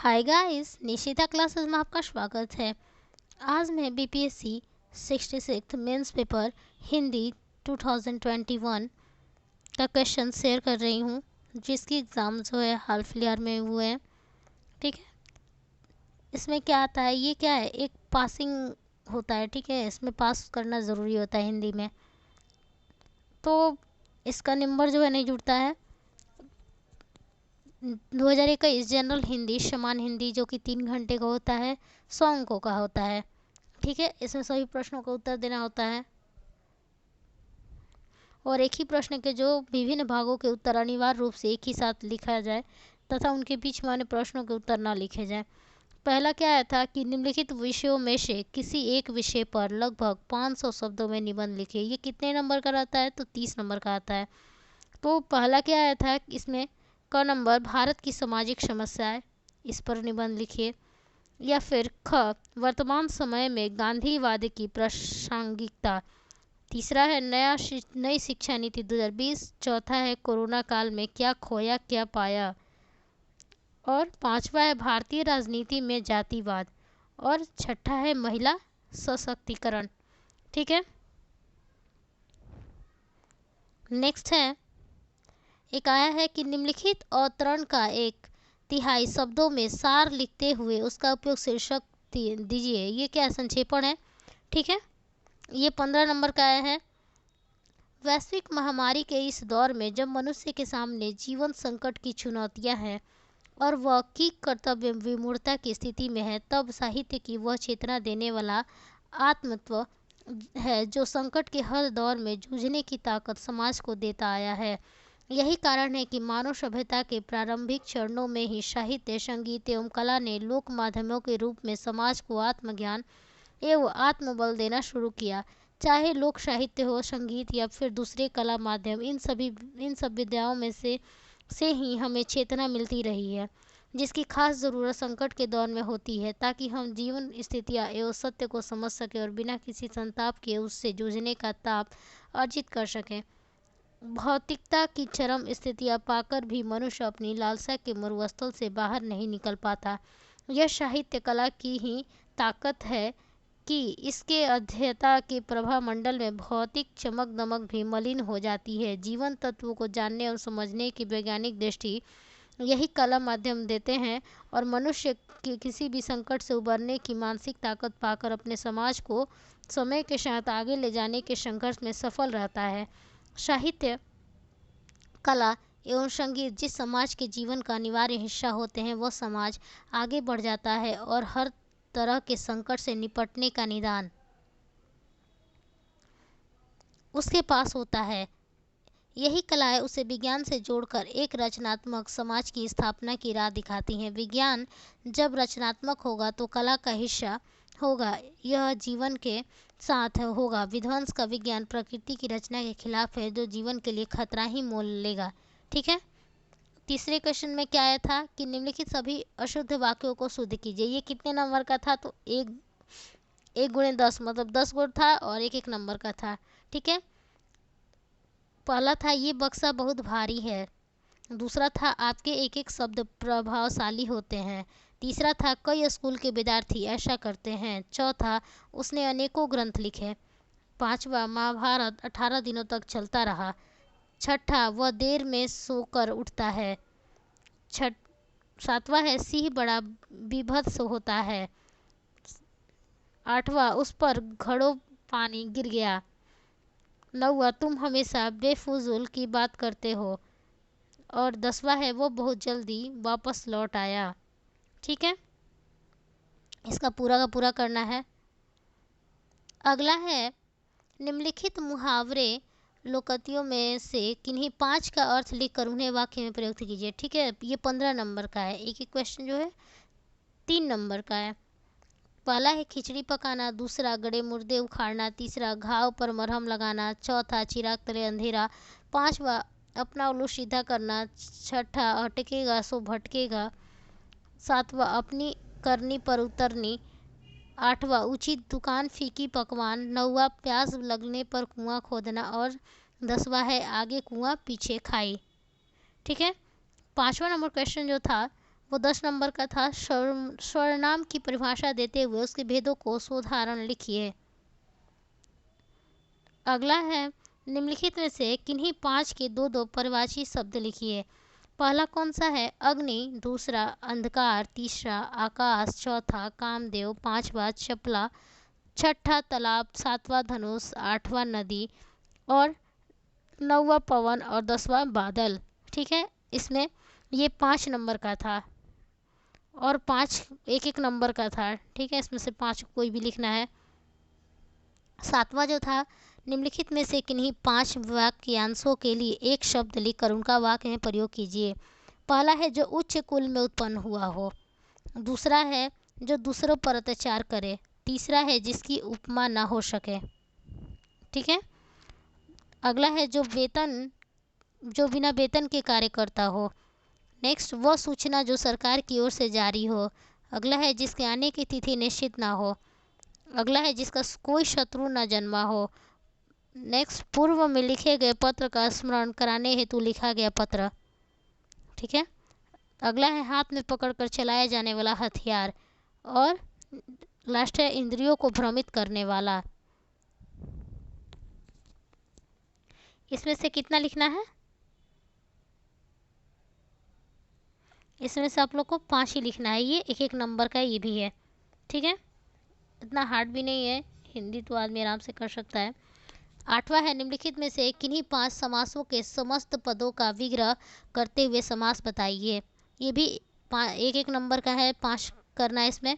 Hi guys, Nishita classes में आपका स्वागत है। आज मैं बीपीएससी 66 मेंस पेपर हिंदी 2021 का क्वेश्चन शेयर कर रही हूँ, जिसकी एग्ज़ाम जो है हाल फिलहाल में हुए हैं। ठीक है, इसमें क्या आता है, ये क्या है, एक पासिंग होता है। ठीक है, इसमें पास करना ज़रूरी होता है हिंदी में, तो इसका नंबर जो है नहीं जुड़ता है। 2021 जनरल हिंदी, समान हिंदी, जो कि 3 घंटे का होता है, 100 अंकों का होता है। ठीक है, इसमें सभी प्रश्नों का उत्तर देना होता है और एक ही प्रश्न के जो विभिन्न भागों के उत्तर अनिवार्य रूप से एक ही साथ लिखा जाए तथा उनके बीच में आने प्रश्नों के उत्तर ना लिखे जाए। पहला क्या आया था कि निम्नलिखित विषयों में से किसी एक विषय पर लगभग 500 शब्दों में निबंध लिखिए। ये कितने नंबर का रहता है? तो 30 नंबर का आता है। तो पहला क्या आया था इसमें क नंबर, भारत की सामाजिक समस्याएं, इस पर निबंध लिखिए। या फिर ख, वर्तमान समय में गांधीवाद की प्रासंगिकता। तीसरा है नई शिक्षा नीति 2020। चौथा है कोरोना काल में क्या खोया क्या पाया। और पांचवा है भारतीय राजनीति में जातिवाद। और छठा है महिला सशक्तिकरण। ठीक है, नेक्स्ट है, एक आया है कि निम्नलिखित अवतरण का एक तिहाई शब्दों में सार लिखते हुए उसका उपयोग शीर्षक दीजिए। ये क्या संक्षेपण है? ठीक है, ये 15 नंबर का आया है। वैश्विक महामारी के इस दौर में जब मनुष्य के सामने जीवन संकट की चुनौतियां हैं और वह की कर्तव्य विमूढ़ता की स्थिति में है, तब साहित्य की वह चेतना देने वाला आत्मत्व है जो संकट के हर दौर में जूझने की ताकत समाज को देता आया है। यही कारण है कि मानव सभ्यता के प्रारंभिक चरणों में ही साहित्य, संगीत एवं कला ने लोक माध्यमों के रूप में समाज को आत्मज्ञान एवं आत्मबल देना शुरू किया। चाहे लोक साहित्य हो, संगीत या फिर दूसरे कला माध्यम, इन सब विद्याओं में से ही हमें चेतना मिलती रही है, जिसकी खास ज़रूरत संकट के दौर में होती है, ताकि हम जीवन स्थितियाँ एवं सत्य को समझ सकें और बिना किसी संताप के उससे जूझने का ताप अर्जित कर सकें। भौतिकता की चरम स्थितियाँ पाकर भी मनुष्य अपनी लालसा के मरुस्थल से बाहर नहीं निकल पाता। यह साहित्य कला की ही ताकत है कि इसके अध्येता के प्रभा मंडल में भौतिक चमक दमक भी मलिन हो जाती है। जीवन तत्वों को जानने और समझने की वैज्ञानिक दृष्टि यही कला माध्यम देते हैं और मनुष्य के किसी भी संकट से उबरने की मानसिक ताकत पाकर अपने समाज को समय के साथ आगे ले जाने के संघर्ष में सफल रहता है। साहित्य, कला एवं संगीत जिस समाज के जीवन का अनिवार्य हिस्सा होते हैं, वह समाज आगे बढ़ जाता है और हर तरह के संकट से निपटने का निदान उसके पास होता है। यही कलाएं उसे विज्ञान से जोड़कर एक रचनात्मक समाज की स्थापना की राह दिखाती हैं। विज्ञान जब रचनात्मक होगा तो कला का हिस्सा होगा, यह जीवन के साथ होगा। विध्वंस का विज्ञान प्रकृति की रचना के खिलाफ है, जो जीवन के लिए खतरा ही मोल लेगा। ठीक है, तीसरे क्वेश्चन में क्या आया था कि निम्नलिखित सभी अशुद्ध वाक्यों को शुद्ध कीजिए। ये कितने नंबर का था? तो एक गुणे 10, मतलब 10 गुण था और एक नंबर का था। ठीक है, पहला था ये बक्सा बहुत भारी है। दूसरा था आपके एक एक शब्द प्रभावशाली होते हैं। तीसरा था कई स्कूल के विद्यार्थी ऐसा करते हैं। चौथा, उसने अनेकों ग्रंथ लिखे। पांचवा, महाभारत 18 दिनों तक चलता रहा। छठा, वह देर में सोकर उठता है। सातवां है सिंह बड़ा बीभत्स होता है। आठवां, उस पर घड़ों पानी गिर गया। नौवां, तुम हमेशा बेफुजूल की बात करते हो। और 10वां है वो बहुत जल्दी वापस लौट आया। ठीक है, इसका पूरा का पूरा करना है। अगला है निम्नलिखित मुहावरे लोकोक्तियों में से किन्हीं 5 का अर्थ लिखकर उन्हें वाक्य में प्रयुक्त कीजिए। ठीक है, ये 15 नंबर का है। एक क्वेश्चन जो है 3 नंबर का है। पहला है खिचड़ी पकाना, दूसरा गड़े मुर्दे उखाड़ना, तीसरा घाव पर मरहम लगाना, चौथा चिराग तले अंधेरा, पांचवा अपना उल्लू सीधा करना, छठा अटकेगा सो भटकेगा, सातवां अपनी करनी पर उतरनी, आठवां ऊंची दुकान फीकी पकवान, नौवां प्यास लगने पर कुआं खोदना और 10वां है आगे कुआं पीछे खाई। ठीक है, 5वां नंबर क्वेश्चन जो था वो 10 नंबर का था सर्वनाम की परिभाषा देते हुए उसके भेदों को सोधारण लिखिए। अगला है निम्नलिखित में से किन्हीं 5 के दो दो परिवाची शब्द लिखिए। पहला कौन सा है? अग्नि, दूसरा अंधकार, तीसरा आकाश, चौथा कामदेव, पांचवा चपला, छठा तालाब, सातवां धनुष, आठवां नदी और नौवां पवन और 10वां बादल। ठीक है, इसमें ये 5 नंबर का था और 5 एक एक नंबर का था। ठीक है, इसमें से 5 कोई भी लिखना है। सातवां जो था, निम्नलिखित में से किन्हीं 5 वाक्यांशों के लिए एक शब्द लिखकर उनका वाक्य में प्रयोग कीजिए। पहला है जो उच्च कुल में उत्पन्न हुआ हो, दूसरा है जो दूसरों पर अत्याचार करे, तीसरा है जिसकी उपमा ना हो सके। ठीक है, अगला है जो बिना वेतन के कार्य करता हो। नेक्स्ट, वह सूचना जो सरकार की ओर से जारी हो। अगला है जिसके आने की तिथि निश्चित ना हो। अगला है जिसका कोई शत्रु न जन्मा हो। नेक्स्ट, पूर्व में लिखे गए पत्र का स्मरण कराने हेतु लिखा गया पत्र। ठीक है, अगला है हाथ में पकड़कर चलाया जाने वाला हथियार। और लास्ट है इंद्रियों को भ्रमित करने वाला। इसमें से कितना लिखना है? इसमें से आप लोग को 5 ही लिखना है। ये एक एक नंबर का ये भी है। ठीक है, इतना हार्ड भी नहीं है, हिंदी तो आदमी आराम से कर सकता है। 8वां है निम्नलिखित में से किन्हीं 5 समासों के समस्त पदों का विग्रह करते हुए समास बताइए। ये भी एक एक नंबर का है, 5 करना है इसमें।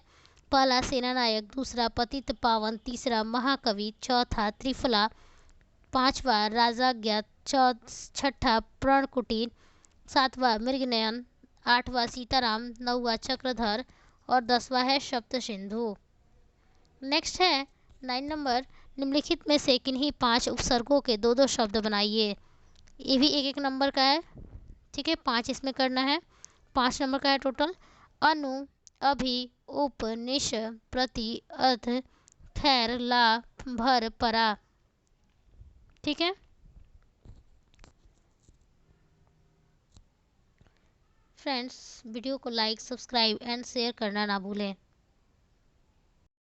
पहला सेनानायक, दूसरा पतित पावन, तीसरा महाकवि, चौथा त्रिफला, पांचवा राजाज्ञा, छठा प्रणकुटीर, सातवां मृगनयन, आठवां सीताराम, नौवां चक्रधर और 10वां है सप्त सिंधु। नेक्स्ट है 9 नंबर, निम्नलिखित में से किन्हीं 5 उपसर्गों के दो दो शब्द बनाइए। ये भी एक एक नंबर का है। ठीक है, 5 इसमें करना है, 5 नंबर का है टोटल। अनु, अभि, उप, निश, प्रति, अध, खैर, ला, भर, परा। ठीक है, फ्रेंड्स वीडियो को लाइक, सब्सक्राइब एंड शेयर करना ना भूलें।